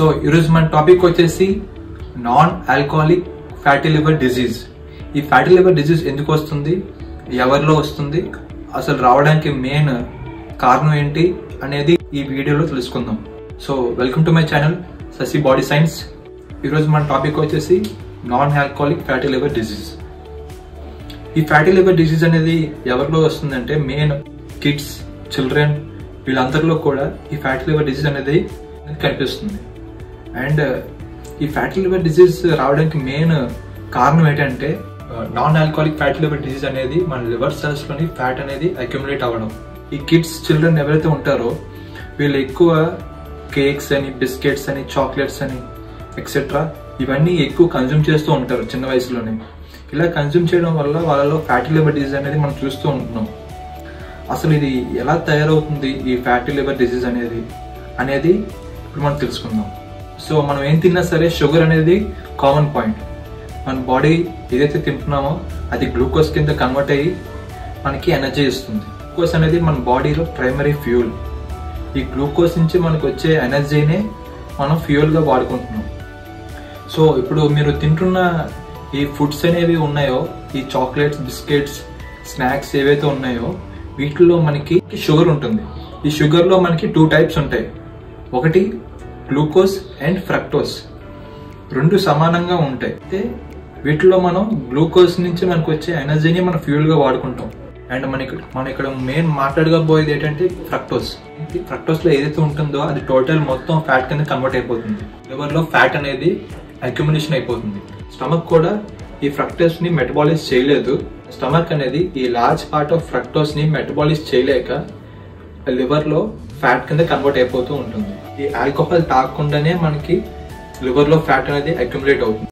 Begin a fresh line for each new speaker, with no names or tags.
So ఈరోజు మన topic వచ్చేసి non alcoholic fatty liver disease. ఈ ఫ్యాటీ లివర్ డిజీజ్ ఎందుకు వస్తుంది, ఎవరిలో వస్తుంది, అసలు రావడానికి మెయిన్ కారణం ఏంటి అనేది ఈ వీడియోలో తెలుసుకుందాం. So welcome to my channel Sashi body science. ఈరోజు మన టాపిక్ వచ్చేసి non alcoholic fatty liver disease. ఈ ఫ్యాటీ లివర్ డిజీజ్ అనేది ఎవరిలో వస్తుందంటే మెయిన్ కిడ్స్, చిల్డ్రన్ వీళ్ళందరిలో కూడా ఈ ఫ్యాటీ లివర్ డిజీజ్ అనేది కనిపిస్తుంది. అండ్ ఈ ఫ్యాటీ లివర్ డిజీజ్ రావడానికి మెయిన్ కారణం ఏంటంటే non alcoholic fatty liver disease అనేది మన లివర్ సెల్స్ లోని ఫ్యాట్ అనేది అక్యుములేట్ అవ్వడం. ఈ కిడ్స్, చిల్డ్రన్ ఎవరైతే ఉంటారో వీళ్ళు ఎక్కువ కేక్స్ అని, బిస్కెట్స్ అని, చాక్లెట్స్ అని ఎక్సెట్రా ఇవన్నీ ఎక్కువ కన్జ్యూమ్ చేస్తూ ఉంటారు చిన్న వయసులోనే. ఇలా కన్జ్యూమ్ చేయడం వల్ల వాళ్ళలో ఫ్యాటీ లివర్ డిజీజ్ అనేది మనం చూస్తూ ఉంటున్నాం. అసలు ఇది ఎలా తయారవుతుంది ఈ ఫ్యాటీ లివర్ డిజీజ్ అనేది ఇప్పుడు మనం తెలుసుకుందాం. సో మనం ఏం తిన్నా సరే షుగర్ అనేది కామన్ పాయింట్. మన బాడీ ఏదైతే తింటున్నామో అది గ్లూకోజ్ కింద కన్వర్ట్ అయ్యి మనకి ఎనర్జీ ఇస్తుంది. గ్లూకోజ్ అనేది మన బాడీలో ప్రైమరీ ఫ్యూల్. ఈ గ్లూకోజ్ నుంచి మనకు వచ్చే ఎనర్జీనే మనం ఫ్యూయల్గా వాడుకుంటున్నాం. సో ఇప్పుడు మీరు తింటున్న ఈ ఫుడ్స్ అనేవి ఉన్నాయో, ఈ చాక్లెట్స్, బిస్కెట్స్, స్నాక్స్ ఏవైతే ఉన్నాయో వీటిలో మనకి షుగర్ ఉంటుంది. ఈ షుగర్లో మనకి 2 టైప్స్ ఉంటాయి. ఒకటి గ్లూకోజ్ అండ్ ఫ్రక్టోజ్, రెండు సమానంగా ఉంటాయి. అయితే వీటిలో మనం గ్లూకోజ్ నుంచి మనకు వచ్చే ఎనర్జీని మనం ఫ్యూయల్గా వాడుకుంటాం. అండ్ మనం ఇక్కడ మెయిన్ మాట్లాడకపోయేది ఏంటంటే ఫ్రక్టోజ్. ఫ్రక్టోజ్లో ఏదైతే ఉంటుందో అది టోటల్ మొత్తం ఫ్యాట్ కింద కన్వర్ట్ అయిపోతుంది. లివర్లో ఫ్యాట్ అనేది అక్యుములేషన్ అయిపోతుంది. స్టమక్ కూడా ఈ ఫ్రక్టోజ్ ని మెటబాలైజ్ చేయలేదు. స్టమక్ అనేది ఈ లార్జ్ పార్ట్ ఆఫ్ ఫ్రక్టోజ్ ని మెటబాలైజ్ చేయలేక లివర్ లో ఫ్యాట్ కింద కన్వర్ట్ అయిపోతూ ఉంటుంది. ఈ ఆల్కహాల్ తాగకుండానే మనకి లివర్ లో ఫ్యాట్ అనేది అక్యుములేట్ అవుతుంది.